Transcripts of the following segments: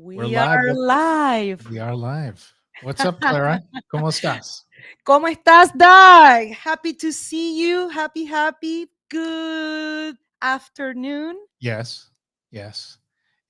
We're We live. are live. We are live. What's up, Clara? ¿Cómo estás? ¿Cómo estás, Doug? Happy to see you. Happy. Good afternoon. Yes, yes.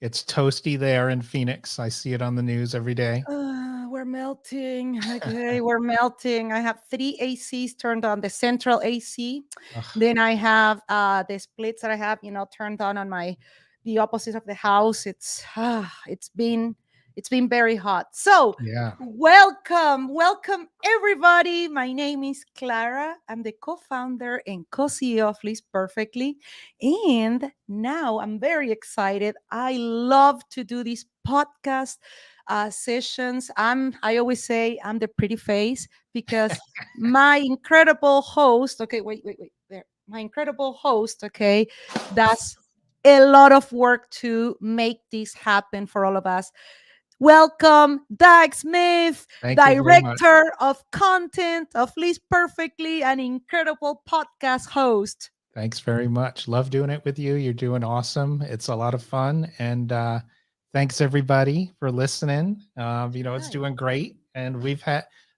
It's toasty there in Phoenix. I see it on the news every day. We're melting. Okay, we're melting. I have 3 ACs turned on, the central AC. Ugh, Then I have the splits that I have, turned on the opposite of the house. It's been very hot. So yeah. welcome everybody. My name is Clara. I'm the co-founder and co-CEO of Live Perfectly. And now I'm very excited. I love to do this podcast sessions. I always say I'm the pretty face because my incredible host, okay, wait, there. My incredible host, okay, does a lot of work to make this happen for all of us. Welcome, Doug Smith, Thank you very much. director of content of Live Perfectly, an incredible podcast host. Thanks very much. Love doing it with you. You're doing awesome. It's a lot of fun. And thanks everybody for listening. It's Right. doing great. And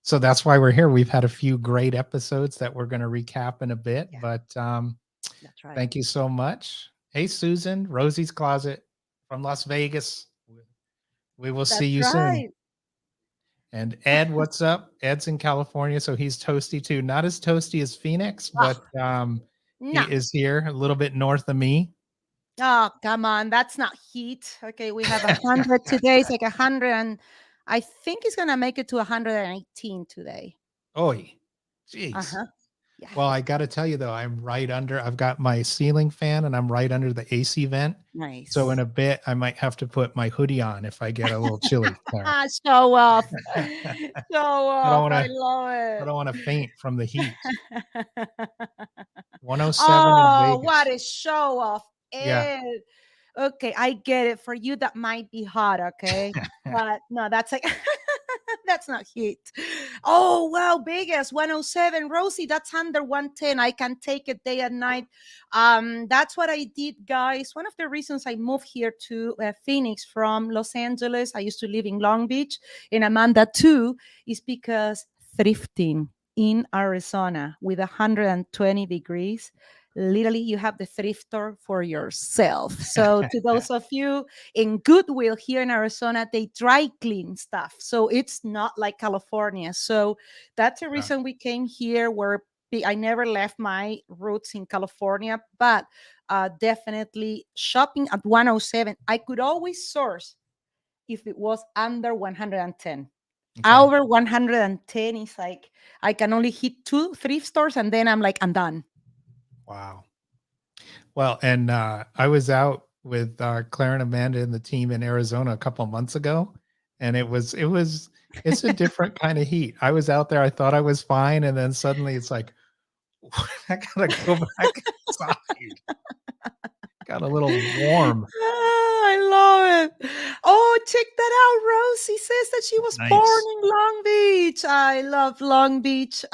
so that's why we're here. We've had a few great episodes that we're going to recap in a bit. Yeah, But that's right. thank you so much. Hey, Susan, Rosie's Closet from Las Vegas. We will see That's you soon. right. And Ed, what's up? Ed's in California, so he's toasty too. Not as toasty as Phoenix, Ah, but he no. is here a little bit north of me. Oh, come on. That's not heat. Okay, we have 100 today. It's like 100, and I think it's gonna make it to 118 today. Oy, jeez. Uh-huh. Yeah, Well, yeah. I got to tell you though, I've got my ceiling fan and I'm right under the AC vent. So in Nice. a bit, I might have to put my hoodie on if I get a little chilly, Clara. Show off. Show I don't off. want I to. love I it. don't want to faint from the heat. 107 in Oh, what Vegas. a show off. Yeah. Ed. Okay, I get it. For you, that might be hot, okay? But no, that's like that's not heat. Oh wow, Vegas 107. Rosie, that's under 110. I can take it day and night. That's what I did, guys. One of the reasons I moved here to Phoenix from Los Angeles, I used to live in Long Beach, in Amanda too, is because thrifting in Arizona with 120 degrees, literally you have the thrift store for yourself. So to those of you in Goodwill here in Arizona, they dry clean stuff, so it's not like California. So that's the Yeah. reason we came here, where I never left my roots in California. But definitely shopping at 107, I could always source if it was under 110. Okay. Over 110 is like I can only hit 2 thrift stores, and then I'm like, I'm done. Wow. Well, and I was out with Claire and Amanda and the team in Arizona a couple of months ago, and it's a different kind of heat. I was out there, I thought I was fine, and then suddenly it's like I gotta go back inside. Got a little warm. Ah, I love it. Oh, check that out. Rosie says that she was born Nice. in Long Beach. I love Long Beach.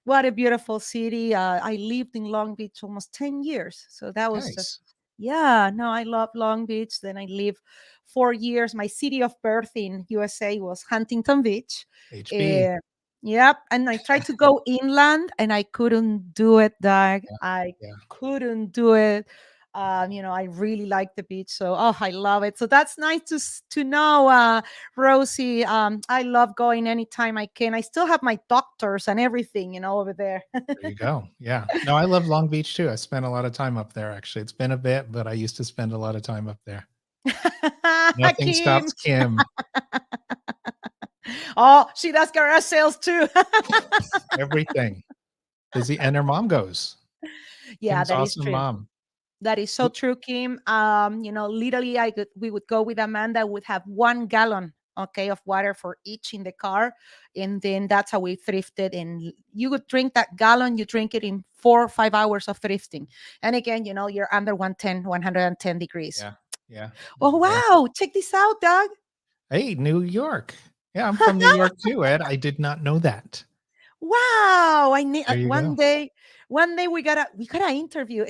What a beautiful city. I lived in Long Beach almost 10 years. So that was just, Nice. yeah, no, I love Long Beach. Then I lived 4 years. My city of birth in USA was Huntington Beach. HB. Uh, yep. And I tried to go inland and I couldn't do it, Doug. Yeah. I Yeah. couldn't do it. I really like the beach, so I love it. So that's nice to know, Rosie. I love going anytime I can. I still have my doctors and everything, over there. There you go. Yeah. No, I love Long Beach too. I spent a lot of time up there actually. It's been a bit, but I used to spend a lot of time up there. Nothing Kim. stops Kim. Oh, she does garage sales too. Everything. Busy, and her mom goes. Yeah, Kim's that is awesome true. mom. That is so true, Kim. Literally, we would go with Amanda, would have 1 gallon, okay, of water for each in the car, and then that's how we thrifted. And you would drink that gallon, you drink it in 4 or 5 hours of thrifting. And again, you're under 110 degrees. Yeah. Yeah. Oh Yeah. wow! Check this out, Doug. Hey, New York. Yeah, I'm from New York too, Ed. I did not know that. Wow! I need There you one go. day. one day we gotta interview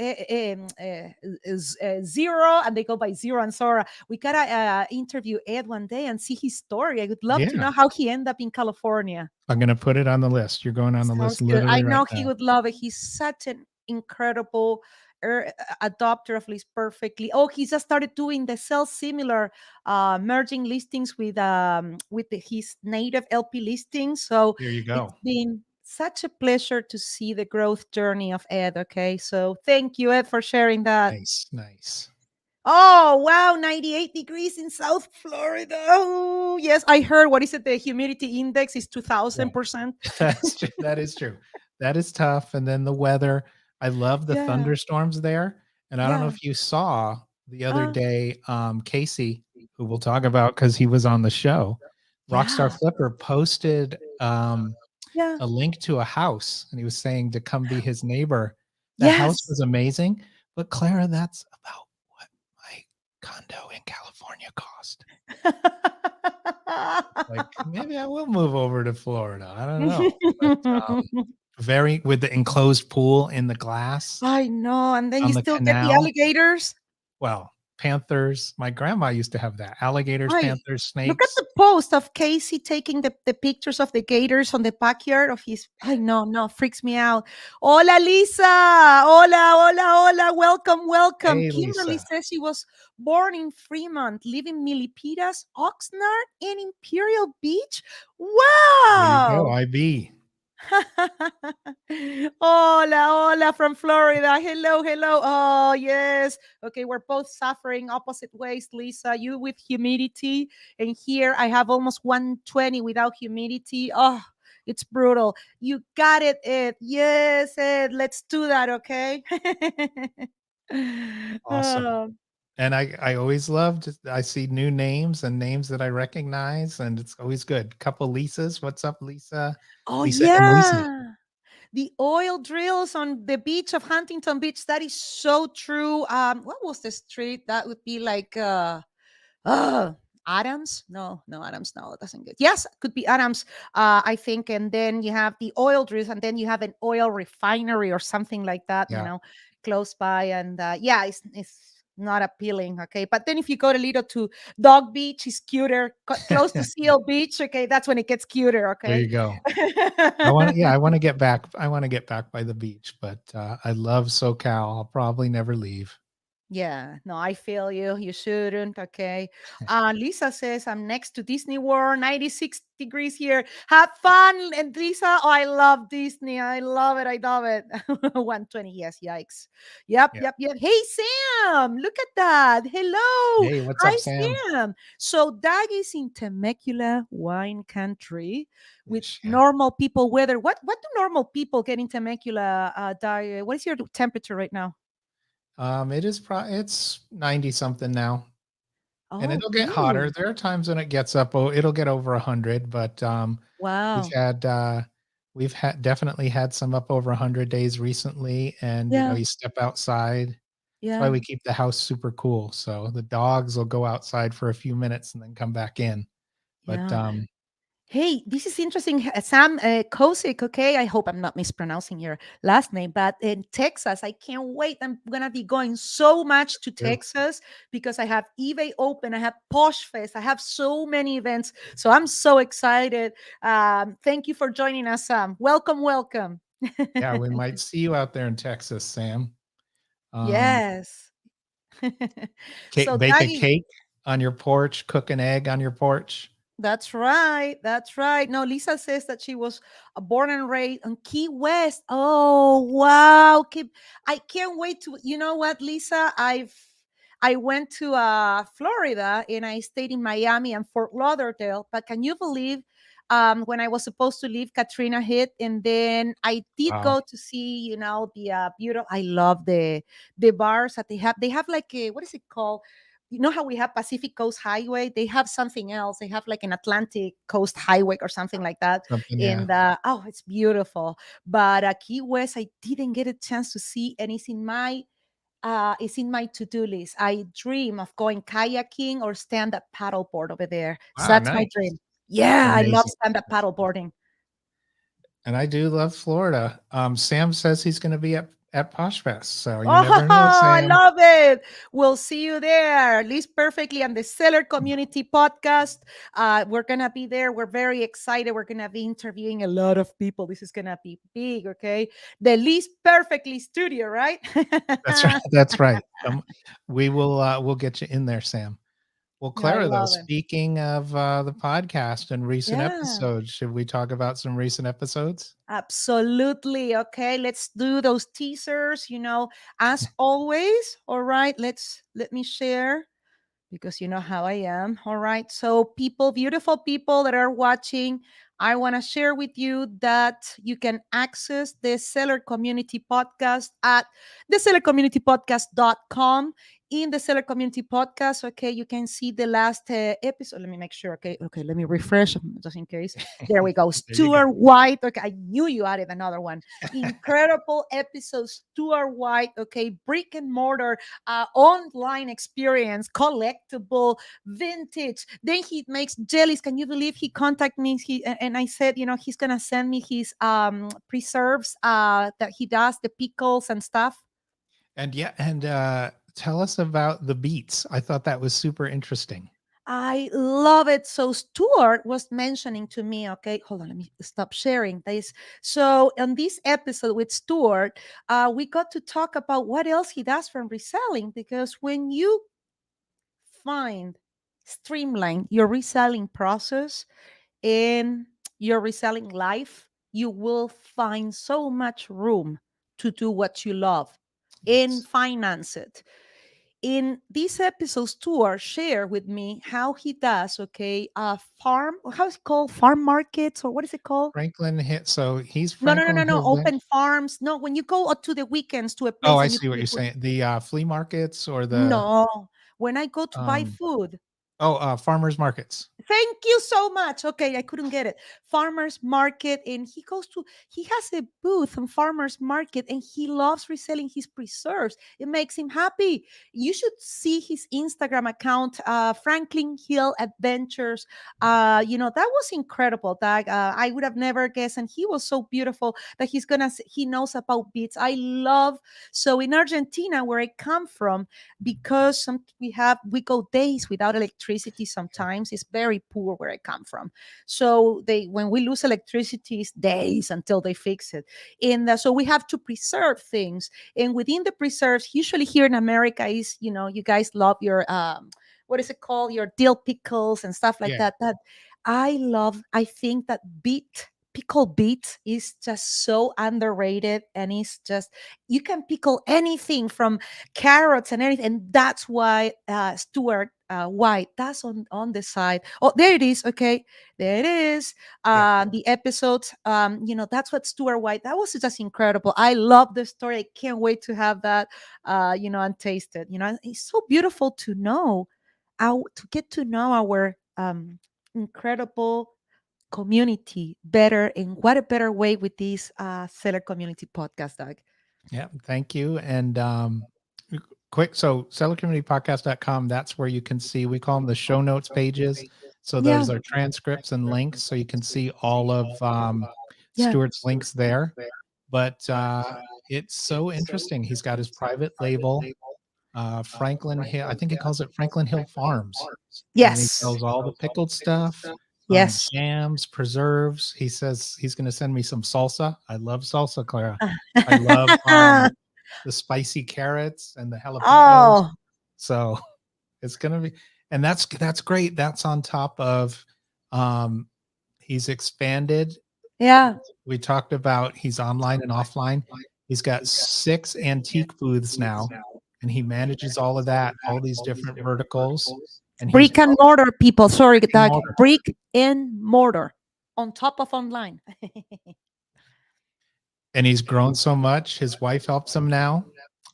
Zero, and they go by Zero and Sora. We gotta interview Ed one day and see his story. I would love to Yeah. know how he ended up in California. I'm gonna put it on the list. You're going on the list Sounds good. I literally right know he now. would love it. He's such an incredible adopter of list perfectly. Oh, he just started doing the sell similar, merging listings with his native LP listings. So There you it's go. been such a pleasure to see the growth journey of Ed. Okay, so thank you, Ed, for sharing that. Nice, nice. Oh, wow, 98 degrees in South Florida. Oh, yes, I heard. What is it? The humidity index is Yeah. 2000%. That's true. That is true. That is tough. And then the weather. I love the Yeah, thunderstorms there. And I don't know yeah, if you saw the other uh, day, Casey, who we'll talk about because he was on the show, Rockstar yeah, Flipper posted yeah, a link to a house and he was saying to come be his neighbor. That house yes. was amazing. But Clara, that's about what my condo in California cost. Like, maybe I will move over to Florida. I don't know. But very with the enclosed pool in the glass I know. And then on you the still get the canal. alligators. Well, panthers. My grandma used to have that. Alligators, Right. panthers, Look at snakes. the post of Casey taking the pictures of the gators on the backyard of his. I know, no, freaks me out. Hola, Lisa. Hola, hola, hola. Welcome, welcome. Hey, Kimberly Lisa. says she was born in Fremont, live in Milipitas, Oxnard, and Imperial Beach. There you go. Wow. IB. Hola, hola from Florida. Hello, hello. Oh, yes. Okay, we're both suffering opposite ways, Lisa. You with humidity, and here I have almost 120 without humidity. Oh, it's brutal. You got it, Ed. Yes, Ed. Let's do that, okay? Awesome. Oh, And I always loved I see new names and names that I recognize, and it's always good. Couple Lisas. What's up, Lisa? oh, Lisa and Lisa. yeah. The oil drills on the beach of Huntington Beach. That is so true. What was the street? That would be like uh Adams. No, no, Adams. No, it doesn't get. Yes, could be Adams. I think. And then you have the oil drills, and then you have an oil refinery or something like that. Yeah. Close by, and yeah, it's not appealing. Okay, but then if you go a little to Dog Beach, is cuter. Close to Seal Beach. Okay, that's when it gets cuter. There Okay. you go. I wanna get back. I wanna get back by the beach, but, I love SoCal. I'll probably never leave. Yeah, no, I feel you. You shouldn't. Okay. Lisa says, I'm next to Disney World, 96 degrees here. Have fun. And Lisa, oh, I love Disney. I love it. I love it. 120. Yes. Yikes. Yep. Yeah. Yep. Yep. Hey, Sam. Look at that. Hello. Hey, what's up, Hi, Sam? Sam. So, Doug is in Temecula wine country with Ish, yeah. normal people weather. What do normal people get in Temecula, Doug? What is your temperature right now? It's 90 something now, and Oh, it'll get hotter. really? There are times when it gets up it'll get over 100, but, we've Wow. had, uh, we've had definitely had some up over 100 days recently, and, Yeah, you step outside. That's why yeah, we keep the house super cool, so the dogs will go outside for a few minutes and then come back in, but, yeah. Hey, this is interesting. Sam Kosick, okay? I hope I'm not mispronouncing your last name, but in Texas, I can't wait. I'm going to be going so much to true. Texas because I have eBay Open, I have Posh Fest, I have so many events. So I'm so excited. Thank you for joining us, Sam. Welcome, welcome. Yeah, we might see you out there in Texas, Sam. Um, Yes. cake So, bake a Daggy, cake on your porch, cook an egg on your porch. that's right. That's right. No, Lisa says that she was born and raised on Key West. Oh, wow. I can't wait to, you know what, Lisa? I went to Florida and I stayed in Miami and Fort Lauderdale. But can you believe when I was supposed to leave, Katrina hit, and then I did Wow, go to see, the beautiful. I love the bars that they have. They have like a, what is it called? You know how we have Pacific Coast Highway? They have something else. They have like an Atlantic Coast Highway or something like that. something, yeah. And oh, it's beautiful. But Key West, I didn't get a chance to see, and it's in my to-do list. I dream of going kayaking or stand-up paddleboard over there. So Wow, that's my nice. dream. Yeah, I love Amazing. stand-up paddleboarding. And I do love Florida. Sam says he's going to be at Posh Fest, so you Oh, never know, I Sam. love it. We'll see you there. List Perfectly and the Seller Community Podcast. We're going to be there. We're very excited. We're going to be interviewing a lot of people. This is going to be big, okay? The List Perfectly studio, right? That's right. That's right. We will we'll get you in there, Sam. Well, I Clara, though, love it. speaking of the podcast and recent Yeah. episodes, should we talk about some recent episodes? Absolutely. Okay, let's do those teasers, as always. All right, let me share because you know how I am. All right. So, people, beautiful people that are watching, I want to share with you that you can access the Seller Community Podcast at thesellercommunitypodcast.com. In the Seller Community Podcast, okay, you can see the last episode. Let me make sure. Okay, let me refresh just in case. There we go. There you go. Stuart White. Okay, I knew you added another one. Incredible episode, Stuart White. Okay, brick and mortar online experience, collectible, vintage. Then he makes jellies. Can you believe he contacted me? And I said, he's gonna send me his preserves that he does, the pickles and stuff. And yeah, and tell us about the beats. I thought that was super interesting. I love it. So Stuart was mentioning to me, okay, hold on, let me stop sharing this. So on this episode with Stuart, we got to talk about what else he does from reselling, because when you find streamline your reselling process in your reselling life, you will find so much room to do what you love and Yes. finance it. In these episodes, Stuart share with me how he does, okay, farm, how's it called? Farm markets, or what is it called? Franklin hit. So he's No, no, no, no, Franklin no. Hills Day. Open farms. No, when you go to the weekends to a Oh, place I and you see what pay you're for. saying. The flea markets or the No, when I go to buy um food. farmers markets. Thank you so much. Okay, I couldn't get it. Farmers market, and he has a booth on farmers market, and he loves reselling his preserves. It makes him happy. You should see his Instagram account, Franklin Hill Adventures. That was incredible. That I would have never guessed, and he was so beautiful that he knows about beats. I love. So in Argentina, where I come from, because we go days without electricity. Sometimes it's very poor where I come from. So they when we lose electricity, it's days until they fix it. And so we have to preserve things. And within the preserves, usually here in America, is you guys love your what is it called, your dill pickles and stuff like Yeah. that. That I think that pickle beet is just so underrated, and it's just, you can pickle anything from carrots and anything. And that's why Stuart White, that's on the side. Oh, there it is. Okay, there it is. Yeah. The episode, that's what Stuart White, that was just incredible. I love the story. I can't wait to have that, and taste it. It's so beautiful to know, to get to know our incredible community better. And what a better way with this Seller Community Podcast, Doug. Yeah. Thank you. And quick, so sellercommunitypodcast.com, that's where you can see, we call them the show notes pages. So Yeah, those are transcripts and links. So you can see all of yeah. Stuart's links there. But it's so interesting. He's got his private label, Franklin Hill. I think he calls it Franklin Hill Farms, and he Yes. sells all the pickled stuff, Yes. jams, preserves. He says he's going to send me some salsa. I love salsa, Clara. I love the spicy carrots and the jalapenos. Oh, So it's going to be, and that's great. That's on top of, he's expanded. yeah. We talked about he's online and offline. He's got 6 antique booths now, and he manages all of that, all these different verticals, and he's Brick and mortar, people. Sorry, brick and Doug. mortar. Brick and mortar on top of online. And he's grown so much. His wife helps him now,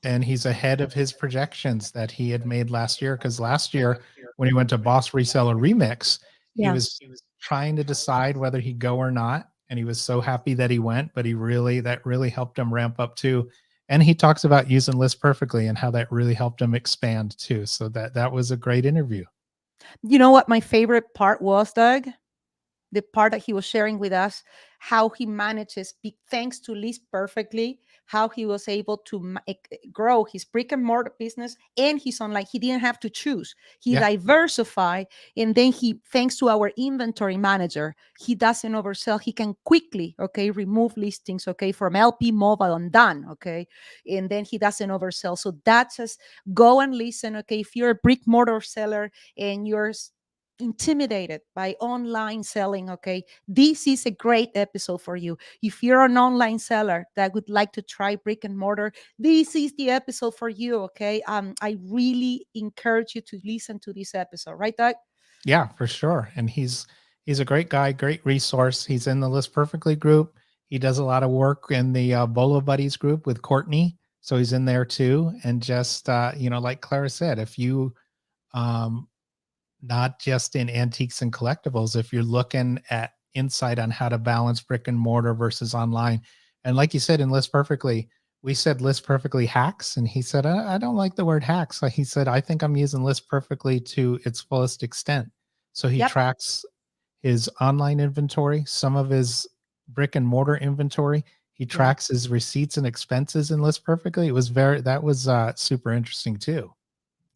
and he's ahead of his projections that he had made last year. Because last year, when he went to Boss Reseller Remix, he Yeah. was trying to decide whether he'd go or not, and he was so happy that he went. But that really helped him ramp up too. And he talks about using List Perfectly and how that really helped him expand too. So that was a great interview. You know what my favorite part was, Doug? the part that he was sharing with us, how he manages, thanks to List Perfectly, how he was able to grow his brick and mortar business and his online. He didn't have to choose. He Yeah. diversified, and then he, thanks to our inventory manager, he doesn't oversell. He can quickly, okay, remove listings, okay, from LP mobile and done, okay, and then he doesn't oversell. So that's just go and listen, okay. If you're a brick mortar seller and you're intimidated by online selling, okay, this is a great episode for you. If you're an online seller that would like to try brick and mortar, this is the episode for you, okay. I really encourage you to listen to this episode, right, Doug? Yeah, for sure. And he's a great guy, great resource. He's in the List Perfectly group. He does a lot of work in the Bolo Buddies group with Courtney, so he's in there too. And just like Clara said, if you um, not just in antiques and collectibles, if you're looking at insight on how to balance brick and mortar versus online, and like you said in List Perfectly, we said List Perfectly hacks, and he said I don't like the word hacks. So he said I think I'm using List Perfectly to its fullest extent. So he Yep. tracks his online inventory, some of his brick and mortar inventory. He Yeah. tracks his receipts and expenses in List Perfectly. That was super interesting too.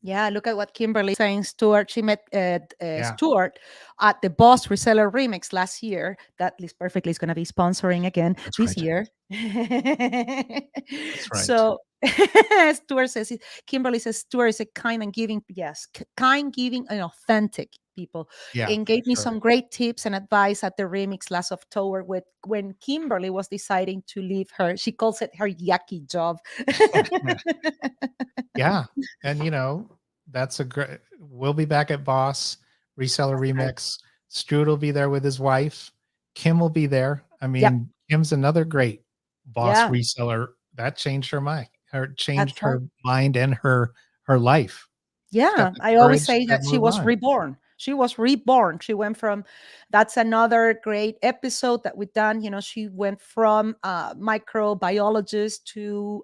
Yeah, look at what Kimberly saying. Stuart, she met Yeah, Stuart at the Boss Reseller Remix last year. That List Perfectly is going to be sponsoring again that's this right. year. That's right. So Stuart says, Kimberly says, Stuart is a kind and giving, yes, kind, giving, and authentic people, Yeah, and for gave me sure. some great tips and advice at the Remix last October when Kimberly was deciding to leave her. She calls it her yucky job. Yeah, and that's a great. We'll be back at Boss Reseller Right. Remix. Strood will be there with his wife. Kim will be there. I Yep. mean, Kim's another great Boss Yeah. reseller. That changed her mind. That's Changed right. her mind and her life. She's got Yeah, the I always courage say to that she move was on. reborn. She was reborn. She went from, that's another great episode that we've done. She went from microbiologist to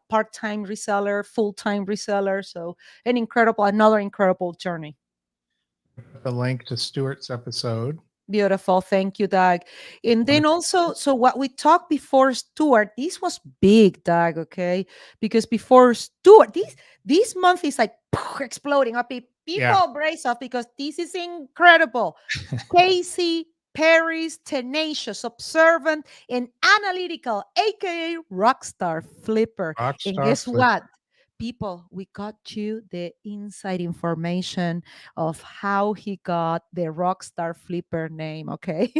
part-time reseller, full-time reseller. So another incredible journey. The link to Stuart's episode. Beautiful. Thank you, Doug. And then also, so what we talked before Stuart, this was big, Doug, okay? Because before Stuart, this month is like exploding up. Yeah. People brace up because this is incredible. Casey Perry's tenacious, observant, and analytical, aka rockstar flipper. And Rockstar guess flip. what? People, we got you the inside information of how he got the Rockstar Flipper name. Okay.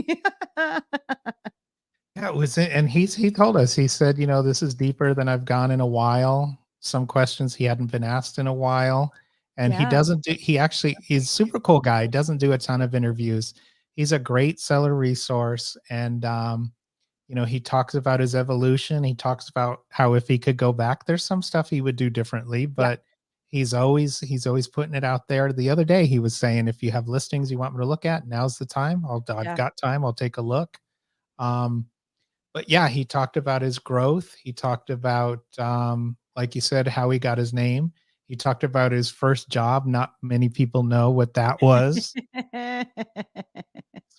Yeah, it was, and he told us, he said, this is deeper than I've gone in a while. Some questions he hadn't been asked in a while. And he Yeah. doesn't do, he's a super cool guy. He doesn't do a ton of interviews. He's a great seller resource. And, he talks about his evolution. He talks about how if he could go back, there's some stuff he would do differently, Yeah. but he's always putting it out there. The other day he was saying, if you have listings you want me to look at, now's the time. I've Yeah. got time. I'll take a look. Um, but yeah, he talked about his growth. He talked about, like you said, how he got his name. He talked about his first job. Not many people know what that was. So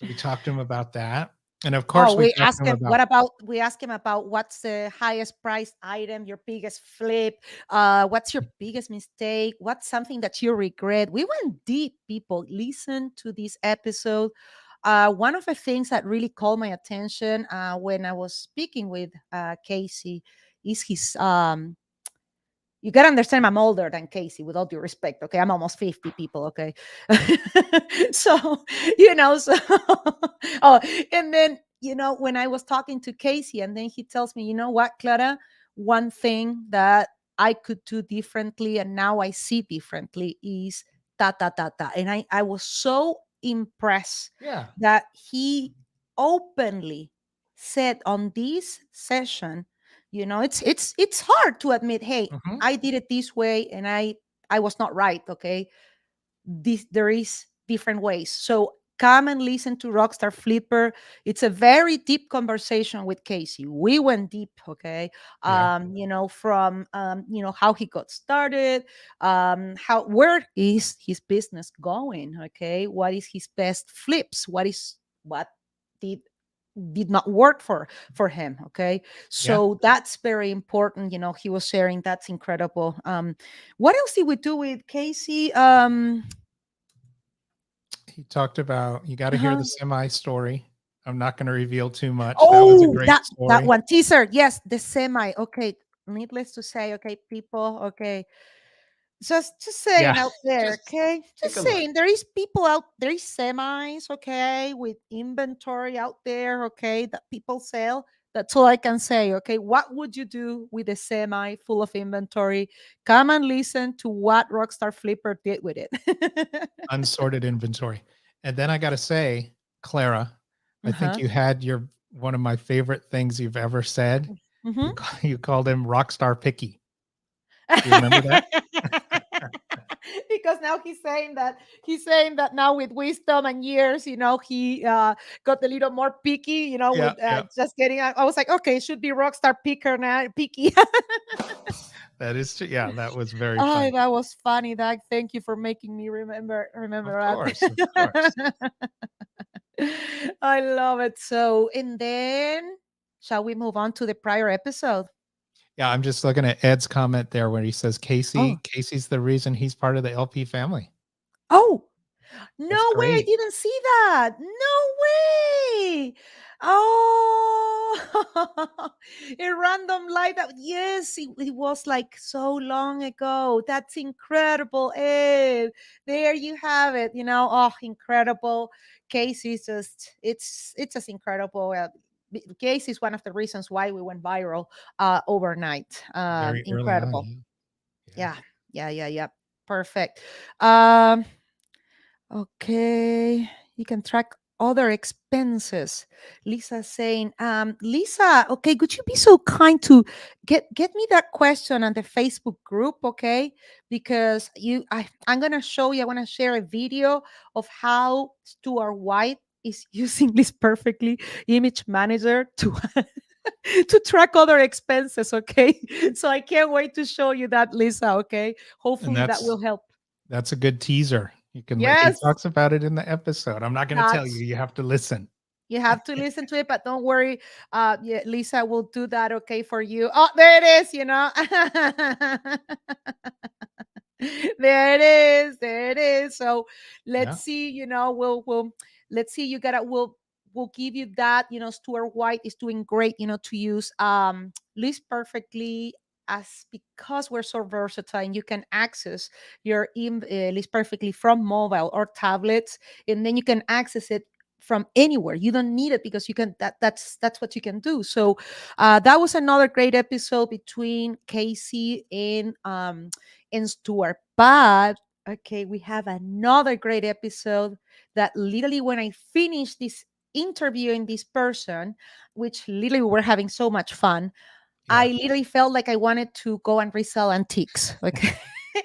we talked to him about that. And of Oh, course, we talked to him about, we ask him about what's the highest priced item, your biggest flip, what's your biggest mistake, what's something that you regret. We went deep, people. Listen to this episode. One of the things that really called my attention when I was speaking with Casey is his you gotta understand I'm older than Casey, with all due respect. Okay. I'm almost 50, people. Okay. So, so oh, and then, when I was talking to Casey, and then he tells me, you know what, Clara, one thing that I could do differently and now I see differently is ta ta ta ta. And I was so impressed yeah. that he openly said on this session, it's hard to admit, hey, Mhm. I did it this way and I was not right. Okay. There is different ways. So come and listen to Rockstar Flipper. It's a very deep conversation with Casey. We went deep. Okay. Yeah. From how he got started, where is his business going? Okay. What is his best flips? What did not work for him. Okay, Yeah. so that's very important. He was sharing. That's incredible. What else did we do with Casey? He talked about you got to hear the Uh-huh. semi story. I'm not going to reveal too much. That was a Oh, great that story. one teaser. Yes, the semi. Okay, needless to say. Okay, people. Okay, just Yeah. saying out there. Just Okay, take just a look. saying there is people out there is semis. Okay, with inventory out there. Okay, that people sell. That's all I can say. Okay, what would you do with a semi full of inventory? Come and listen to what Rockstar Flipper did with it. Unsorted inventory. And then I got to say, Clara, I think Uh-huh. you had your one of my favorite things you've ever said. Mhm. You called him Rockstar Picky. Do you remember that? Because now he's saying that now with wisdom and years, he got a little more picky, Yeah, with yeah. just getting. I was like, okay, should be rockstar picker now, picky. That is true. Yeah, that was very Oh, funny. that was funny, Doug. Thank you for making me remember Of course, of course. that. I love it. So, and then shall we move on to the prior episode? Yeah, I'm just looking at Ed's comment there where he says Oh, Casey's the reason he's part of the LP family. oh, That's no way, I great. didn't see that. No way. Oh, a random light that, yes, it was like so long ago. That's incredible, Ed. There you have it. Oh, incredible. Casey's just, it's just incredible. Casey is one of the reasons why we went viral overnight. Very early on. Incredible. Yeah. Yeah. Yeah, yeah, yeah, yeah. Perfect. Um, Okay, you can track other expenses. Lisa saying, Lisa, okay, could you be so kind to get me that question on the Facebook group, okay? Because I'm gonna show you. I want to share a video of how Stuart White is using this perfectly image manager to to track other expenses. Okay, so I can't wait to show you that, Lisa. Okay, And hopefully that will help. that's a good teaser. You can he Yes, talks about it in the episode. I'm not going to tell you. that's You have to listen. You have to listen to it, but don't worry. Yeah, Lisa will do that, okay, for you. Oh, there it is. There it is. There it is. So Yeah. let's see. We'll let's see. We'll give you that. Stuart White is doing great. To use list perfectly as because we're so versatile and you can access your list perfectly from mobile or tablets, and then you can access it from anywhere. You don't need it because you can that's what you can do. So that was another great episode between Casey and Stuart. But okay, we have another great episode that literally when I finished this interviewing this person, which literally we're having so much fun, I Yeah. literally felt like I wanted to go and resell antiques. Okay.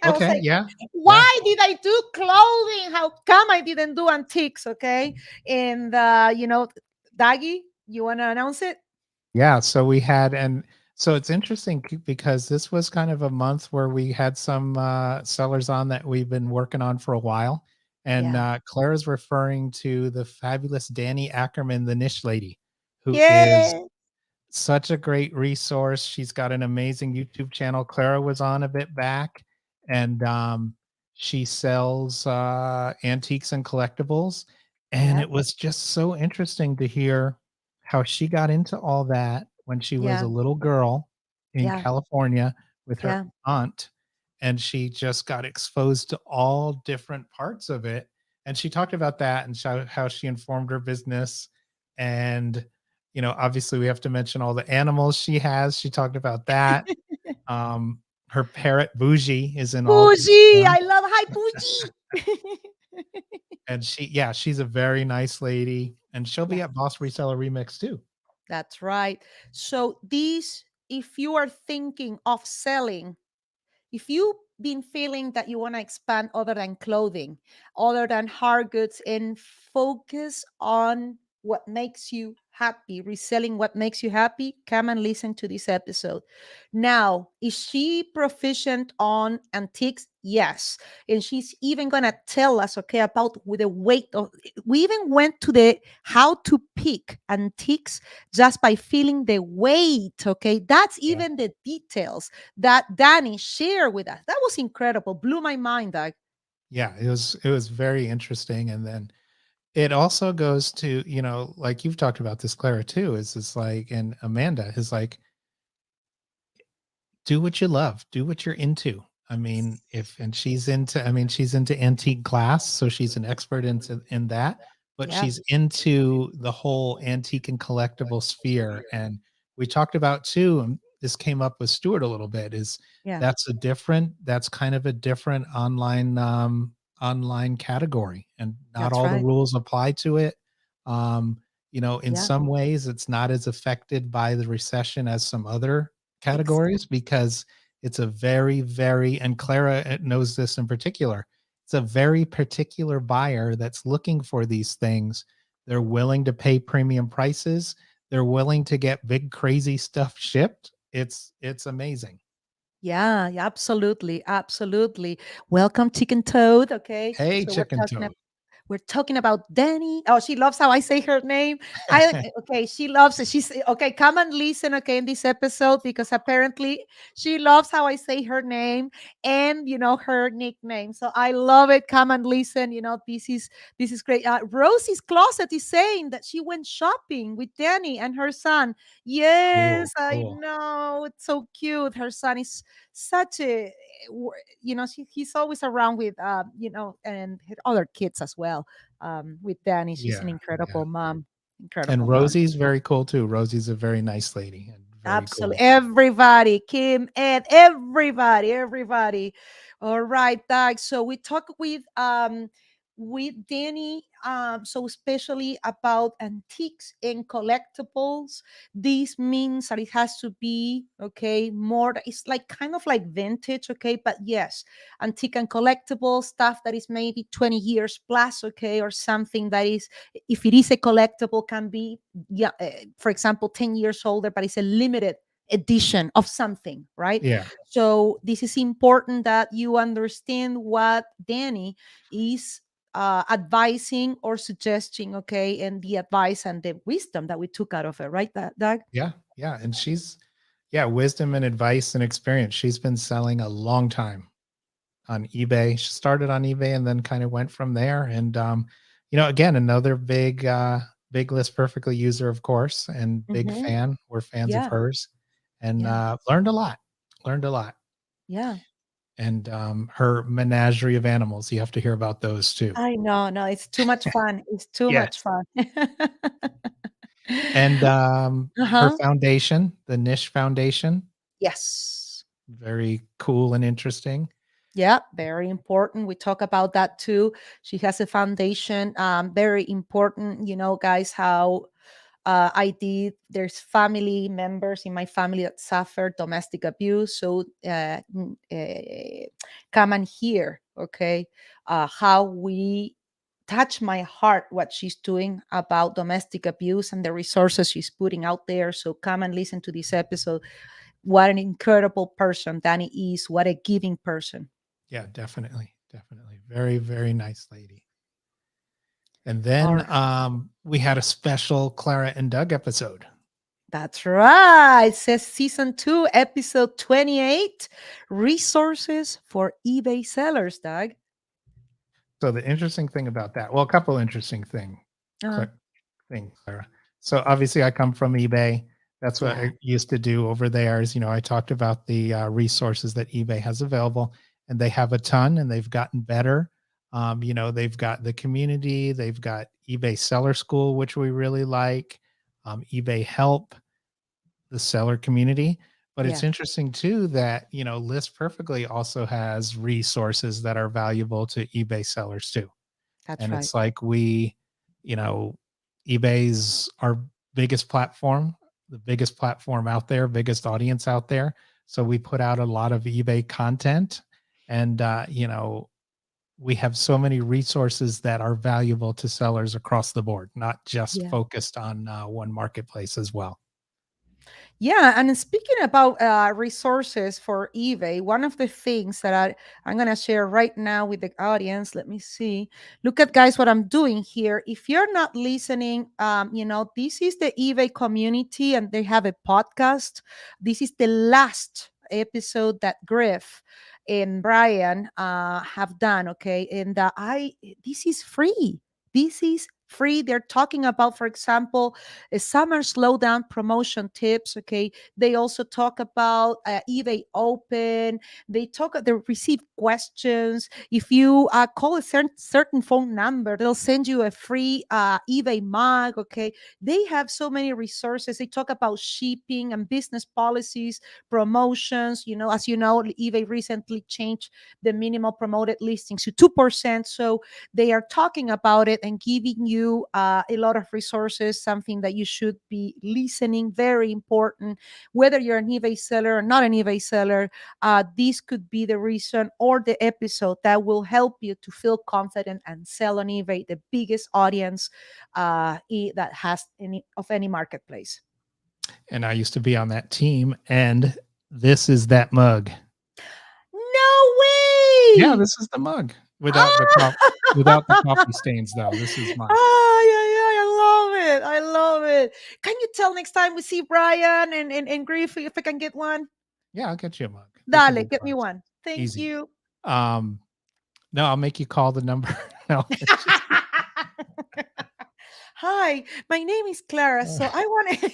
I was Okay. like, Yeah. Yeah. why did I do clothing? How come I didn't do antiques? Okay. And, Daggy, you want to announce it? Yeah. So we had, and so it's interesting because this was kind of a month where we had some sellers on that we've been working on for a while. And Yeah. Claire's referring to the fabulous Danny Ackerman, the niche lady, who is Yeah. such a great resource. She's got an amazing YouTube channel. Clara was on a bit back, and she sells antiques and collectibles. And Yeah. it was just so interesting to hear how she got into all that when she was a Yeah. little girl in Yeah. California with her Yeah. aunt. And she just got exposed to all different parts of it. And she talked about that and how she informed her business. And obviously we have to mention all the animals she has. She talked about that. Her parrot Bougie is in all this Bougie. one. I love hi Bougie. And she's a very nice lady. And she'll be Yeah. at Boss Reseller Remix too. That's right. So these, if you are thinking of selling, if you've been feeling that you want to expand other than clothing, other than hard goods, and focus on what makes you happy, reselling what makes you happy, come and listen to this episode. Now, is she proficient on antiques? Yes. And she's even going to tell us, okay, about with the weight of, we even went to the how to pick antiques just by feeling the weight. Okay. That's Yeah. even the details that Danny shared with us. That was incredible. Blew my mind, Doug. Yeah, it was very interesting. And then it also goes to, like you've talked about this, Clara, too, is it's like, and Amanda is like, do what you love, do what you're into. I mean, she's into antique glass, so she's an expert in that, but Yeah. she's into the whole antique and collectible sphere. And we talked about too, and this came up with Stuart a little bit, is Yeah. that's kind of a different online category, and not That's all the right. rules apply to it. Um, in Yeah. some ways it's not as affected by the recession as some other Ex- categories, because it's a very, very, and Clara knows this in particular, it's a very particular buyer that's looking for these things. They're willing to pay premium prices. They're willing to get big, crazy stuff shipped. It's amazing. Yeah, yeah, absolutely, absolutely. Welcome, Chicken Toad. Okay, Hey, so we're chicken talking toad. we're talking about Danny. Oh, she loves how I say her name. I okay, she loves it. She's okay. Come and listen, okay, in this episode because apparently she loves how I say her name and her nickname. So I love it. Come and listen. This is great. Rosie's Closet is saying that she went shopping with Danny and her son. Yes, Cool, I cool. know. It's so cute. Her son is such a he's always around with and her other kids as well. With Danny, she's an Yeah, yeah. incredible mom. And Incredible mom. Rosie's very cool too. Rosie's a very nice lady and very Absolutely. cool. Everybody, Kim, and everybody, everybody. All right, Doug. So we talk with Danny, so especially about antiques and collectibles. This means that it has to be okay, more it's like kind of like vintage, okay, but yes, antique and collectible stuff that is maybe 20 years plus, okay, or something that is, if it is a collectible, can be, yeah, for example, 10 years older, but it's a limited edition of something, right? Yeah, So this is important that you understand what Danny is advising or suggesting, okay, and the advice and the wisdom that we took out of it, right, Doug? yeah, yeah. And yeah, wisdom and advice and experience. She's been selling a long time on eBay. She started on eBay and then kind of went from there. And again, another big List Perfectly user, of course, and big Mm-hmm. fan. We're fans of Yeah, hers, and yeah, learned a lot. Learned a lot. yeah. And her menagerie of animals. You have to hear about those too. I know, no, it's too much fun. It's too much Yes. fun. And her Uh-huh. foundation, the Niche Foundation, Yes. very cool and interesting. Yeah, very important. We talk about that too. She has a foundation. Very important, guys, how I did. There's family members in my family that suffered domestic abuse. So come and hear, okay, how we touch my heart what she's doing about domestic abuse and the resources she's putting out there. So come and listen to this episode. What an incredible person Danny is. What a giving person. Yeah, definitely. Definitely. Very, very nice lady. And All then right. we had a special Clara and Doug episode. That's right. It says season 2, episode 28, resources for eBay sellers, Doug. So the interesting thing about that, well, a couple interesting Uh, things, Clara. So obviously I come from eBay. That's what yeah, I used to do over there is, I talked about the resources that eBay has available, and they have a ton and they've gotten better. They've got the community, they've got eBay Seller School, which we really like, eBay Help, the seller community. But it's yeah, interesting too that, List Perfectly also has resources that are valuable to eBay sellers too. that's And right. it's like you know, eBay's our biggest platform, the biggest platform out there, biggest audience out there. So we put out a lot of eBay content, and we have so many resources that are valuable to sellers across the board, not just Yeah. focused on one marketplace as well. Yeah, and speaking about resources for eBay, one of the things that I'm going to share right now with the audience, let me see. Look at, guys, what I'm doing here. If you're not listening, this is the eBay community and they have a podcast. This is the last episode that Griff and Brian have done, okay? And this is free. This is free. They're talking about, for example, a summer slowdown promotion tips. Okay, they also talk about eBay Open. They receive questions. If you call a certain phone number, they'll send you a free eBay mug. Okay, they have so many resources. They talk about shipping and business policies, promotions. As you know, eBay recently changed the minimal promoted listings to 2%. So they are talking about it and giving you a lot of resources, something that you should be listening. Very important. Whether you're an eBay seller or not an eBay seller, this could be the reason or the episode that will help you to feel confident and sell on eBay, the biggest audience that has any marketplace. And I used to be on that team, and this is that mug. No Yeah, way! this is the mug without the Ah! without the coffee stains, though. This is mine. Oh, yeah, yeah, I love it. I love it. Can you tell next time we see Brian and Griff if I can get one? Yeah, I'll get you a mug. We can Dale, do get me cards. one. Thank Easy. you. No, I'll make you call the number. No, it's just Hi, my name is Clara. So I want to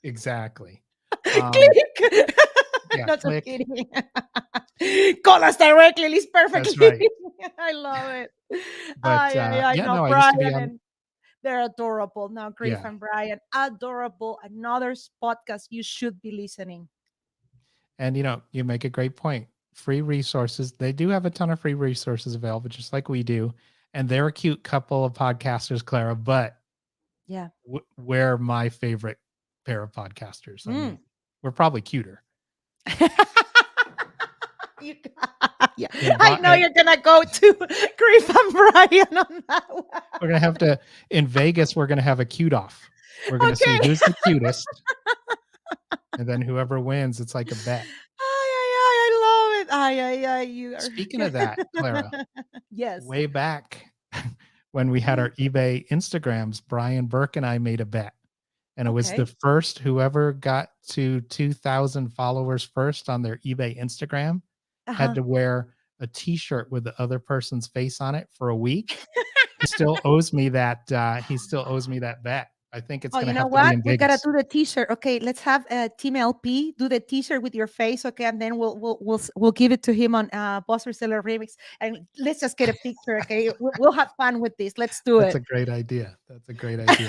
exactly. click. Yeah, Not just click. kidding. Call us directly. It's perfectly. That's right. I love it. But I yeah, know no, I used to be Brian on. and they're adorable. Now, Griff Yeah, and Brian, adorable. Another podcast you should be listening. and you make a great point. Free resources. They do have a ton of free resources available, just like we do, and they're a cute couple of podcasters, Clara. But Yeah. we're my favorite pair of podcasters. I Mm. mean, we're probably cuter. You, yeah, I know you're gonna go to Griff and Brian on that one. We're gonna have to in Vegas. We're gonna have a cute off. We're gonna see Okay. who's the cutest, and then whoever wins, it's like a bet. I love it. You are. Speaking of that, Clara, Yes. way back when we had our eBay Instagrams, Brian Burke and I made a bet. And it was Okay. the first, whoever got to 2,000 followers first on their eBay Instagram had to wear a t-shirt with the other person's face on it for a week. He still owes me that. He still owes me that bet. I think it's Oh, going you to know have to be what? in We gotta Vegas. do the T-shirt. Okay, let's have Team LP do the T-shirt with your face. Okay, and then we'll give it to him on Boss Reseller Remix, and let's just get a picture. Okay, we'll have fun with this. Let's do That's it. a great idea. That's a great idea.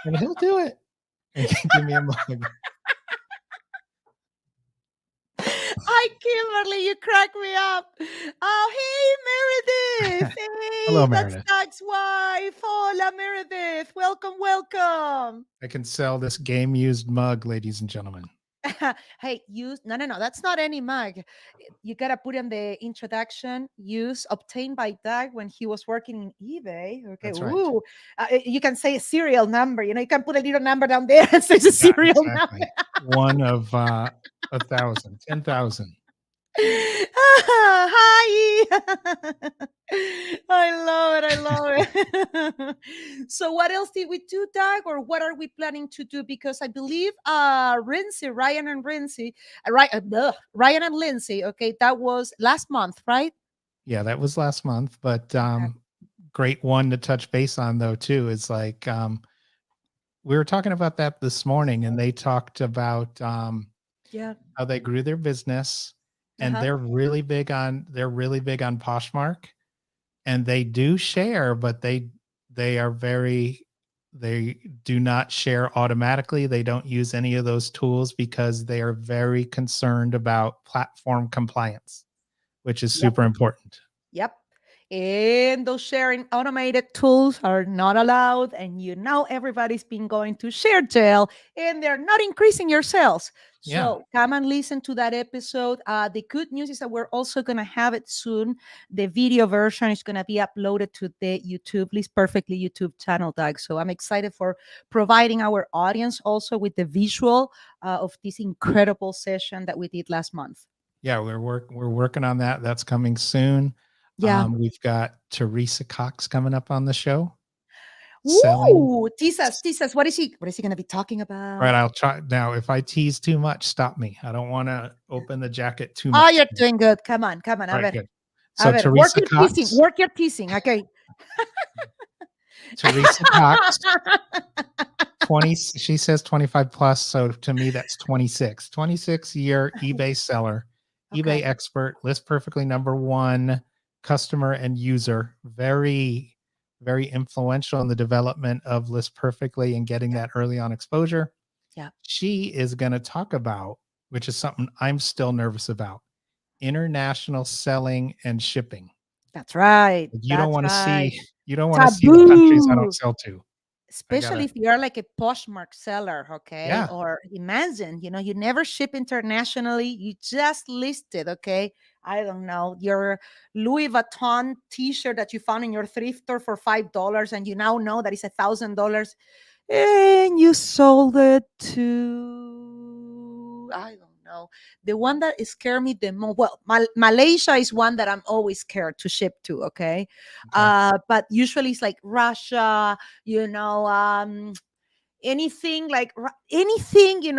And he'll do it. And give me a mug. Hi, Kimberly, you crack me up. Oh, hey, Meredith. Hey, Hello, that's Meredith. Doug's wife. Hola, Meredith. Welcome, welcome. I can sell this game used mug, ladies and gentlemen. Hey, no, that's not any mug. You gotta put in the introduction, use obtained by Doug when he was working in eBay. Okay, That's right. ooh, you can say a serial number. You can put a little number down there and say it's a Yeah, serial number. exactly. One of 1,000, 10,000. Hi. I love it. I love it. So what else did we do, Doug? Or what are we planning to do? Because I believe Ryan and Lindsay, okay, that was last month, right? Yeah, that was last month. But great one to touch base on, though, too, is like we were talking about that this morning, and they talked about Yeah. how they grew their business, and they're really big on Poshmark, and they do share, but they do not share automatically. They don't use any of those tools because they are very concerned about platform compliance, which is super important. Yep. And those sharing automated tools are not allowed. And everybody's been going to share jail and they're not increasing your sales. Yeah. So come and listen to that episode. The good news is that we're also going to have it soon. The video version is going to be uploaded to the YouTube, List Perfectly YouTube channel, Doug. So I'm excited for providing our audience also with the visual of this incredible session that we did last month. Yeah, we're working on that. That's coming soon. Yeah. We've got Teresa Cox coming up on the show. Selling. Ooh, tease us, tease us. What is he going to be talking Right, about? I'll try now. If I tease too much, stop me. I don't want to open the jacket too Oh, much. you're doing good. Come on, come on. All A right, ver, good. a So ver. Work Teresa your teasing. Cox, Work your teasing. Okay. Teresa Cox, 20, she says 25 plus. So to me, that's 26 year eBay seller, eBay Okay. expert, list perfectly number one, customer and user. Very, very influential in the development of List Perfectly and getting Yeah. that early on exposure. Yeah. She is going to talk about, which is something I'm still nervous about, international selling and shipping. That's right. You don't That's want to right. see the countries I don't Taboo. sell to. I Especially gotta, if you're like a Poshmark seller, okay? yeah. Or imagine, you never ship internationally, you just listed, okay? I don't know, your Louis Vuitton t-shirt that you found in your thrift store for $5 and you now know that it's $1,000 and you sold it to, I don't know, the one that scared me the most. Well, Malaysia is one that I'm always scared to ship to, okay? Okay. But usually it's like Russia, anything like anything in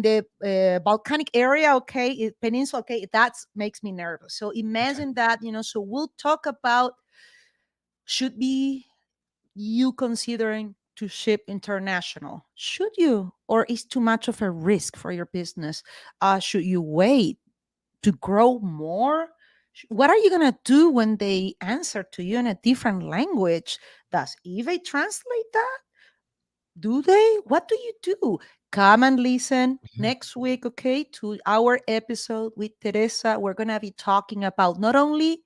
the volcanic area, okay, peninsula, okay, that makes me nervous. So Okay. imagine that, so we'll talk about, should be you considering to ship international? Should you, or is too much of a risk for your business? Should you wait to grow more? What are you going to do when they answer to you in a different language? Does eBay translate that? Do they? What do you do? Come and listen Mhm. next week, okay, to our episode with Teresa. We're going to be talking about not only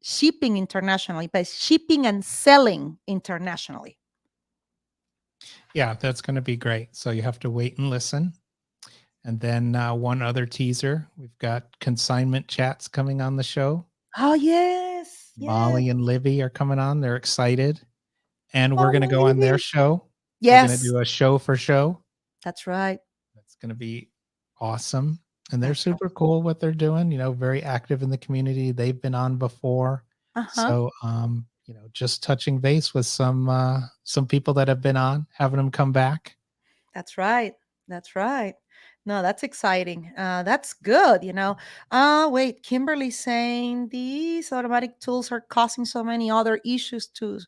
shipping internationally, but shipping and selling internationally. Yeah, that's going to be great. So you have to wait and listen. And then one other teaser, we've got consignment chats coming on the show. Oh, yes. Yes. Molly and Livy are coming on. They're excited. And we're going to Oh, go on their Livy. show. We're going to Yes. do a show for show. That's right. That's going to be awesome. And they're That's right. super cool what they're doing, very active in the community. They've been on before. Uh-huh. So just touching base with some people that have been on, having them come back. That's right. That's right. No, that's exciting. That's good. Wait, Kimberly saying these automatic tools are causing so many other issues too.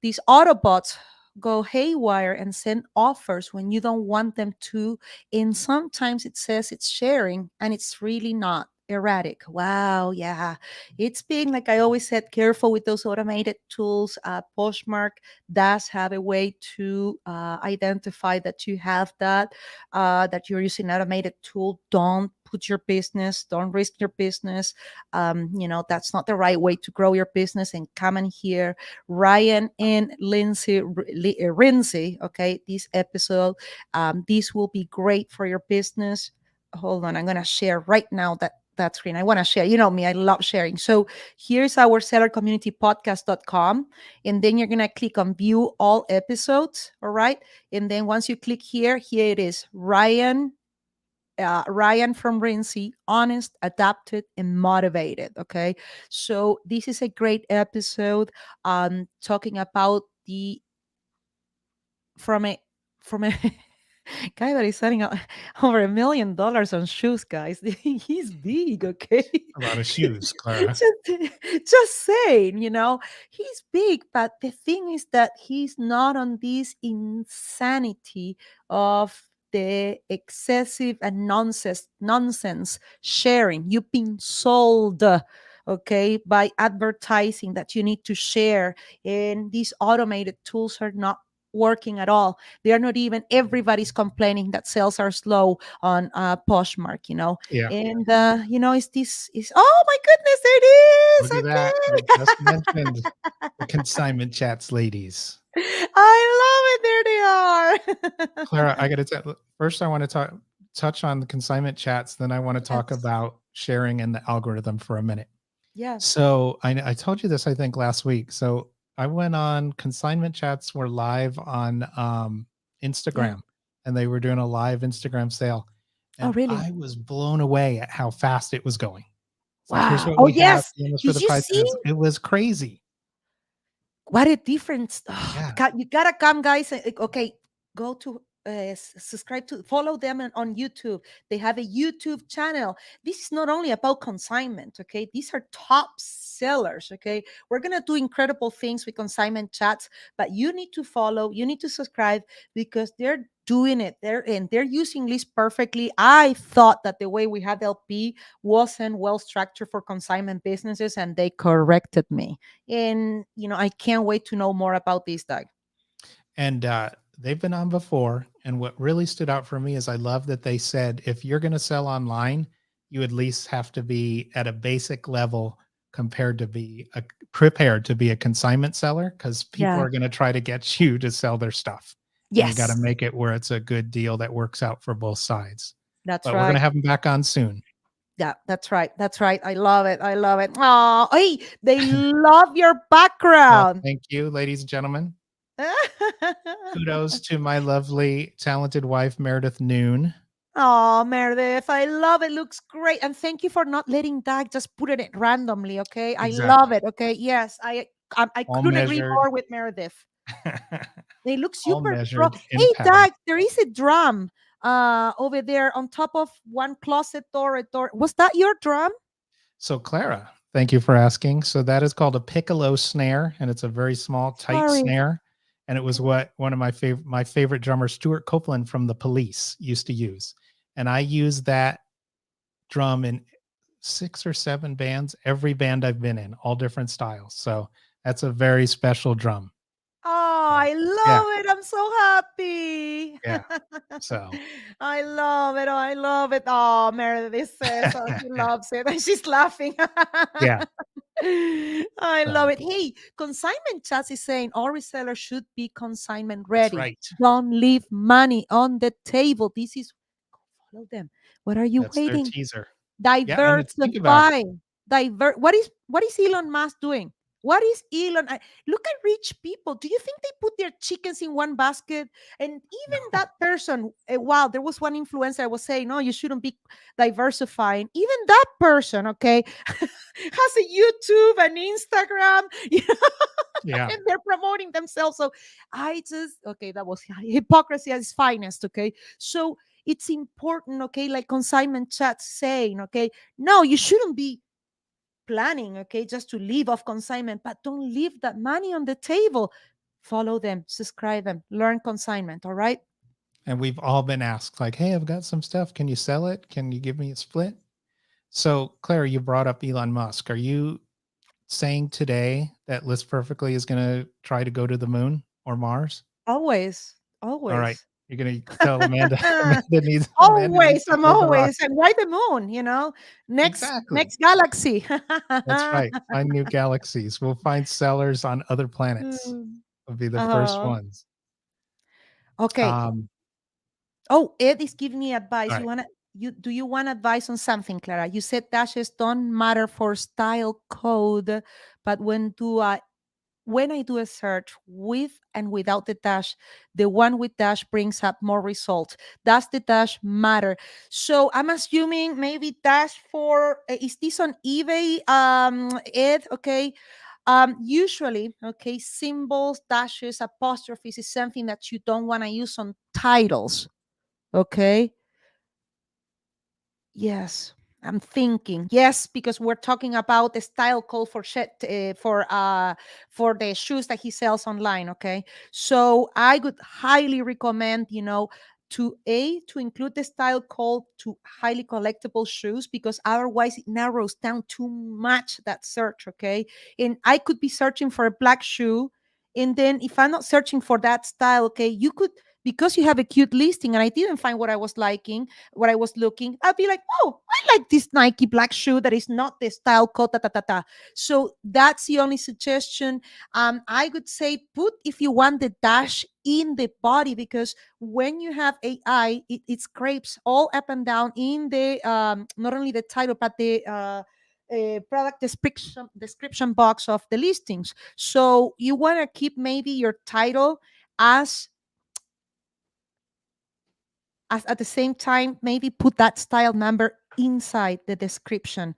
These Autobots go haywire and send offers when you don't want them to. And sometimes it says it's sharing and it's really not. Erratic. Wow. Yeah. It's being, like I always said, careful with those automated tools. Poshmark does have a way to identify that you have that you're using an automated tool. Don't put your business, don't risk your business. That's not the right way to grow your business. And come and hear Ryan and Lindsay, okay, this episode. This will be great for your business. Hold on, I'm going to share right now that screen. I want to share. You know me, I love sharing. So here's our sellercommunitypodcast.com. And then you're going to click on view all episodes. All right. And then once you click here it is Ryan from Rincy, honest, adapted, and motivated. Okay. So this is a great episode talking about the from a from a guy that is selling over $1 million on shoes, guys. He's big, okay? A lot of shoes, Clara. just saying, he's big, but the thing is that he's not on this insanity of the excessive and nonsense sharing. You've been sold, okay, by advertising that you need to share, and these automated tools are not working at all. They're not even, everybody's complaining that sales are slow on Poshmark, Yeah. and it's this is, oh my goodness, it is Look at that. We just mentioned the consignment chats, ladies. I love it. There they are. Clara, I got to tell. First, I want to touch on the consignment chats. Then I want to talk Yes. about sharing and the algorithm for a minute. Yeah. So I told you this, I think, last week. So I went on consignment chats were live on Yeah. Instagram, and they were doing a live Instagram sale, Oh, and really? I was blown away at how fast it was going. It's like, here's Wow. what Oh, we have, yes. almost for Did the you price. see It was crazy. what a difference? Oh, Yeah. you gotta come, guys. Okay, go to subscribe to, follow them on YouTube. They have a YouTube channel. This is not only about consignment. Okay, these are top sellers. Okay, we're gonna do incredible things with consignment chats, but you need to follow. You need to subscribe because they're doing it. They're using list perfectly. I thought that the way we had LP wasn't well structured for consignment businesses, and they corrected me. And I can't wait to know more about this, Doug. And they've been on before. And what really stood out for me is I love that they said if you're going to sell online, you at least have to be at a basic level compared to be prepared to be a consignment seller, because people Yeah. are going to try to get you to sell their stuff. And you got to Yes, make it where it's a good deal that works out for both sides. that's But we're going right. to have them back on soon. Yeah, that's right. That's right. I love it. I love it. Oh, hey, they love your Well, background. thank you, ladies and gentlemen. Kudos to my lovely, talented wife, Meredith Noon. Oh, Meredith, I love it. Looks great. And thank you for not letting Doug just put it randomly. Okay. I love Exactly. it. Okay. Yes. I All couldn't agree measured. more with Meredith. They look All super pro. measured in Hey, pounds. Doug, there is a drum over there on top of one closet door. A door. Was that your drum? So, Clara, thank you for asking. So, that is called a Piccolo Snare, and it's a very small, tight Sorry. snare. And it was what one of my favorite drummer, Stuart Copeland from the Police, used to use. And I use that drum in 6 or 7 bands, every band I've been in, all different styles. So that's a very special drum. Oh, So, I yeah, love it. I'm so happy. yeah. So I love it. Oh, I love it. Oh, Meredith says, oh, she loves it. And she's laughing. yeah, I love so it. Hey, consignment chat is saying all resellers should be consignment that's ready. right. Don't leave money on the table. This is, follow them. What are you That's their waiting? teaser. Yeah, and it's think about it. Diversify. What is Elon Musk doing? What is Elon? Look at rich people. Do you think they put their chickens in one basket? And even No. that person, wow, there was one influencer I was saying, no, you shouldn't be diversifying. Even that person, okay, has a YouTube and Instagram, Yeah. and they're promoting themselves. So okay, that was hypocrisy at its finest, okay? So it's important, okay, like consignment chat saying, okay, no, you shouldn't be planning, okay, just to live off consignment, but don't leave that money on the table. Follow them, subscribe them, learn consignment, all right? And we've all been asked, like, hey, I've got some stuff. Can you sell it? Can you give me a split? So, Claire, you brought up Elon Musk. Are you saying today that List Perfectly is going to try to go to the moon or Mars? Always, All right. always. You're going to tell Amanda, Amanda needs Always, to I'm build a always, rocket. and why the moon, next Exactly. next galaxy. That's right. Find new galaxies. We'll find sellers on other planets. Mm. Will be the first Oh, ones. okay. Um, Oh, Ed is giving me all advice. right. You want advice on something, Clara? You said dashes don't matter for style code, but when I do a search with and without the dash, the one with dash brings up more results. Does the dash matter? So I'm assuming maybe dash for is this on eBay? Ed, okay. Usually, okay, symbols, dashes, apostrophes is something that you don't want to use on titles. Okay. Yes, I'm thinking. Yes, because we're talking about the style code for for the shoes that he sells online. Okay, so I would highly recommend to include the style code to highly collectible shoes, because otherwise it narrows down too much that search. Okay, and I could be searching for a black shoe, And then if I'm not searching for that style, okay, you could, because you have a cute listing and I didn't find what I was liking, what I was looking, I'd be like, oh, I like this Nike black shoe that is not the style code, ta, ta, ta, ta. So that's the only suggestion. I would say put, if you want, the dash in the body, because when you have AI, it scrapes all up and down in the, not only the title, but the, product description box of the listings. So you want to keep maybe your title as at the same time, maybe put that style number inside the description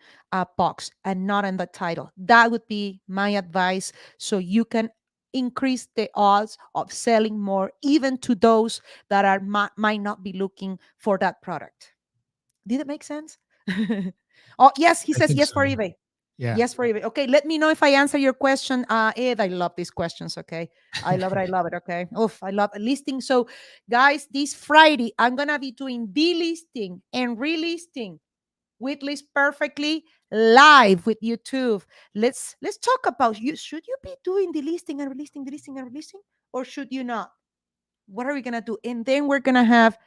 box and not in the title. That would be my advice, so you can increase the odds of selling more, even to those that are might not be looking for that product. Did it make sense? Oh, yes, he I says think yes so. for Yeah. eBay. Yeah. Yes, for eBay. Okay, let me know if I answer your question. Ed, I love these questions. Okay, I love it. I love it. Okay. Oof, I love listing. So, guys, this Friday, I'm going to be doing delisting and relisting with List Perfectly live with YouTube. Let's talk about, you. Should you be doing delisting and relisting, delisting and relisting, or should you not? What are we going to do? And then we're going to have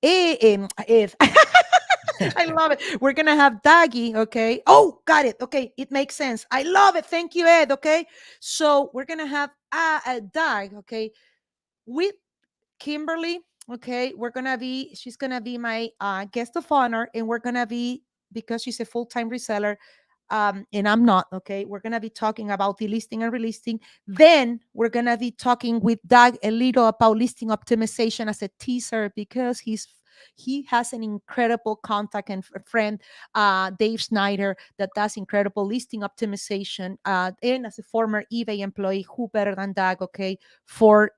Ed. I love it. We're gonna have Daggy, okay? Oh, got it. Okay, it makes sense. I love it. Thank you, Ed. Okay, so we're gonna have Dag, okay, with Kimberly. Okay, she's gonna be my guest of honor, and we're gonna be, because she's a full-time reseller, and I'm not, okay, we're gonna be talking about the listing and relisting. Then we're gonna be talking with Doug a little about listing optimization as a teaser, because he has an incredible contact and friend, Dave Snyder, that does incredible listing optimization. And as a former eBay employee, who better than Doug, okay, for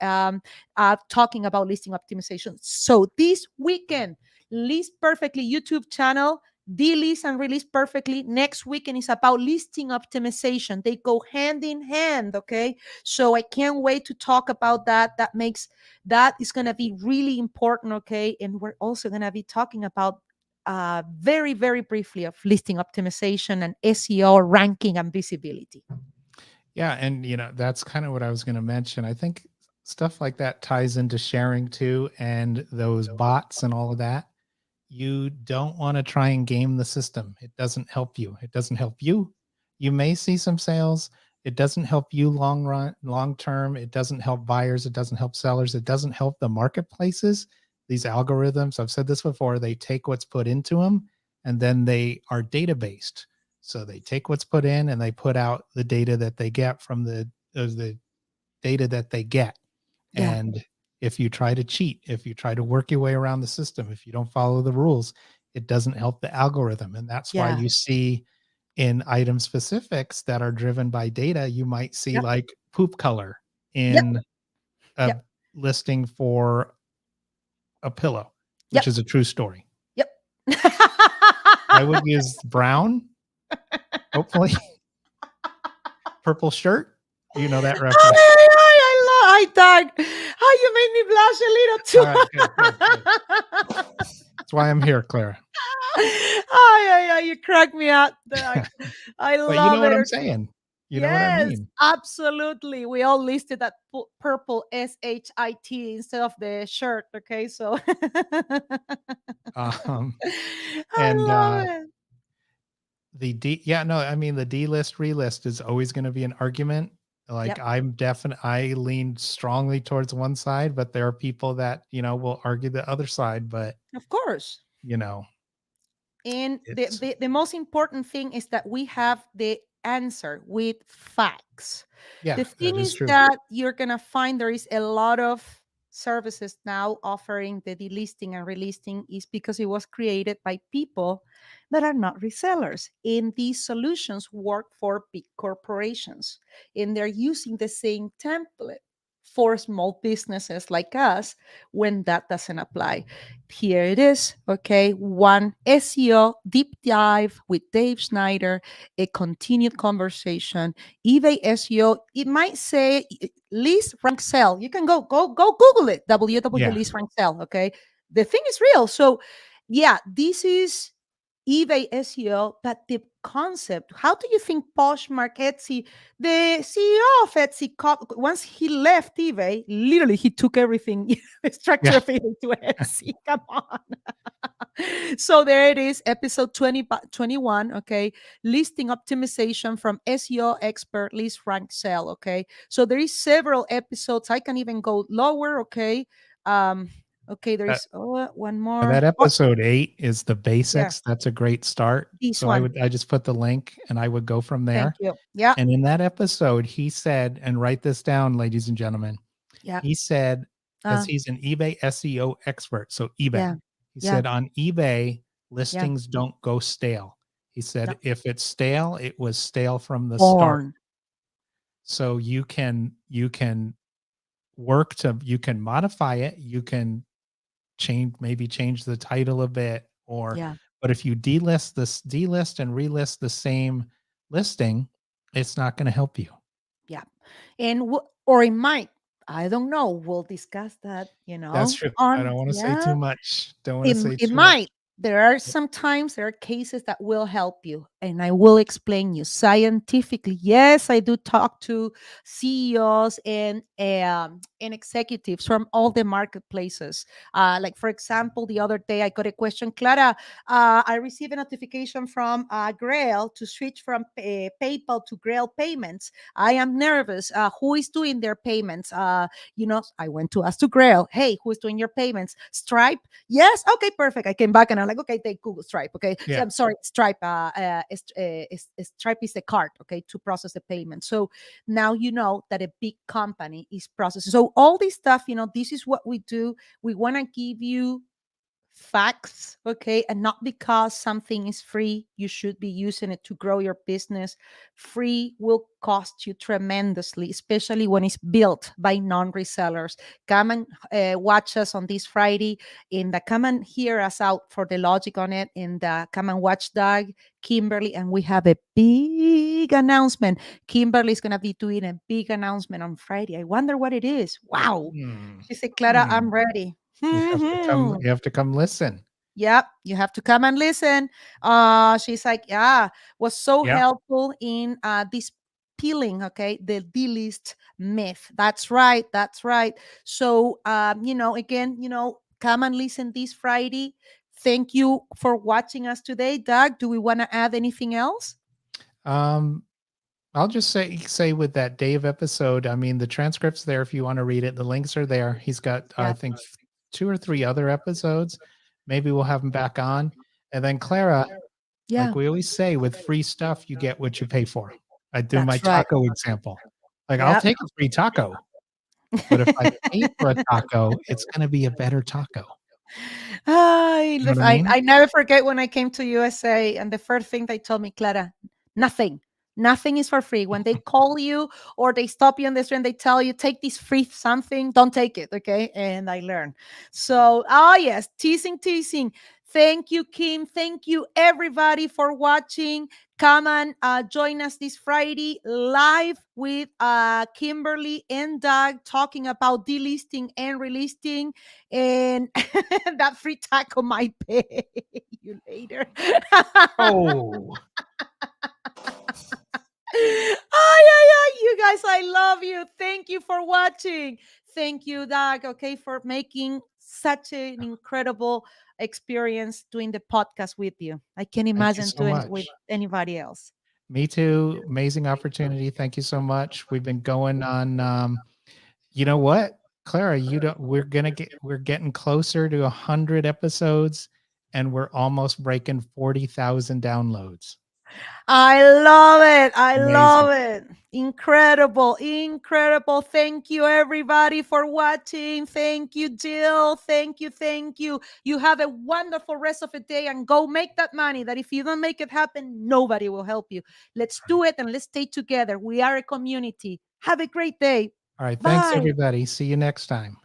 talking about listing optimization. So this weekend, List Perfectly YouTube channel, delist and release perfectly. Next weekend is about listing optimization. They go hand in hand, okay? So I can't wait to talk about that. That is going to be really important, okay? And we're also going to be talking about very, very briefly of listing optimization and SEO ranking and visibility. Yeah, and that's kind of what I was going to mention. I think stuff like that ties into sharing too, and those bots and all of that. You don't want to try and game the system. It doesn't help you. It doesn't help you. You may see some sales. It doesn't help you long run, long term. It doesn't help buyers. It doesn't help sellers. It doesn't help the marketplaces. These algorithms, I've said this before, they take what's put into them and then they are data based. So they take what's put in and they put out the data that they get from the data that they get. Yeah. And if you try to cheat, if you try to work your way around the system, if you don't follow the rules, it doesn't help the algorithm. And that's why Yeah. you see in item specifics that are driven by data, you might see Yep. like poop color Yep. in a Yep. listing for a pillow, which Yep. is a true story. Yep. I would use brown, hopefully, purple shirt. You know that reference. I died. Oh, you made me blush a little too. All right, good, good, good. That's why I'm here, Clara. You crack me up. I But you know love what it. I'm saying. You know what I Yes, mean. absolutely. We all listed that purple shit instead of the shirt. Okay, so Um, I and love it. yeah, no, I mean the delist relist is always going to be an argument. Like Yep, I lean strongly towards one side, but there are people that will argue the other side. But of course. you know, And it's the most important thing is that we have the answer with facts. yeah, The that thing is is true. that you're going to find there is a lot of services now offering the delisting and relisting, is because it was created by people that are not resellers. And these solutions work for big corporations, and they're using the same template for small businesses like us when that doesn't apply. Here it is. Okay. One SEO deep dive with Dave Schneider, a continued conversation. eBay SEO, it might say list rank sell. You can go Google it. www Yeah, list rank sell. Okay. The thing is real. So yeah, this is eBay SEO, but the concept. How do you think Poshmark, Etsy, the CEO of Etsy, once he left eBay, literally he took everything, structure Yeah. of it into Etsy. Come on. So there it is, episode 21. Okay, listing optimization from SEO expert, list rank sell. Okay, so there is several episodes. I can even go lower. Okay, um, okay, there That, is one that more. Oh, episode 8 is the yeah, basics. That's a great start. this So one. I just put the link and I would go from Thank there. you. Yeah, And in that episode, he said, and write this down, ladies and gentlemen. yeah, He said, because uh, he's an eBay SEO expert, so eBay. yeah, He yeah. said on eBay, Yeah. listings don't go stale. He No. said if it's stale, it was stale from the start. Born. So you can you can modify it, you can change the title a bit, or Yeah. but if you delist and relist the same listing, it's not going to help you. Yeah. And or it might. I don't know. We'll discuss that, That's true. I on, don't want to say yeah. too much. Don't want to it, say it too much. might. There are sometimes there are cases that will help you, and I will explain you scientifically. Yes, I do talk to CEOs and executives from all the marketplaces. Like for example, the other day I got a question, Clara. I received a notification from Grail to switch from PayPal to Grail payments. I am nervous. Who is doing their payments? I went to ask to Grail. Hey, who is doing your payments? Stripe. Yes. Okay. Perfect. I came back and I'm like, okay, take Google Stripe. Okay. So Yeah. I'm sorry, Stripe. Stripe is the card. Okay, to process the payment. So now you know that a big company is processing. So all this stuff, this is what we do. We want to give you facts, okay? And not because something is free, you should be using it to grow your business. Free will cost you tremendously, especially when it's built by non-resellers. Come and watch us on this Friday. Come and hear us out for the logic on it. Come and watch Doug, Kimberly, and we have a big announcement. Kimberly is going to be doing a big announcement on Friday. I wonder what it is. Wow. Hmm. She said, Clara, I'm ready. You have to come listen. Yep, you have to come and listen. She's like, yeah, was so Yeah. helpful in this peeling, okay, the delist myth. That's right, that's right. So, again, come and listen this Friday. Thank you for watching us today. Doug, do we want to add anything else? Um, I'll just say with that Dave episode, I mean, the transcript's there if you want to read it. The links are there. He's got, I Yeah, think, 2 or 3 other episodes. Maybe we'll have him back on. And then Clara, yeah, like we always say, with free stuff, you get what you pay for. I do my that's right. taco example. Like I'll Yeah. take a free taco, but if I pay for a taco, it's going to be a better taco. I, You know what I I mean? I never forget when I came to USA, and the first thing they told me, Clara, nothing. Nothing is for free. When they call you or they stop you on the street and they tell you, take this free something, don't take it. Okay. And I learned. So, yes, teasing, teasing. Thank you, Kim. Thank you, everybody, for watching. Come and join us this Friday live with Kimberly and Doug talking about delisting and relisting. And that free taco might pay you later. Oh, Ay, ay, ay, you guys, I love you. Thank you for watching. Thank you, Doug, okay, for making such an incredible experience doing the podcast with you. I can't thank you imagine so doing it with much. anybody else. Me too. Amazing opportunity. Thank you so much. We've been going on. You know what, Clara? You don't. We're getting closer to 100 episodes, and we're almost breaking 40,000 downloads. I love it. I Amazing. love it. Incredible. Incredible. Thank you, everybody, for watching. Thank you, Jill. Thank you. Thank you. You have a wonderful rest of the day and go make that money. That if you don't make it happen, nobody will help you. Let's do it and let's stay together. We are a community. Have a great day. All right. Thanks, Bye. everybody. See you next time.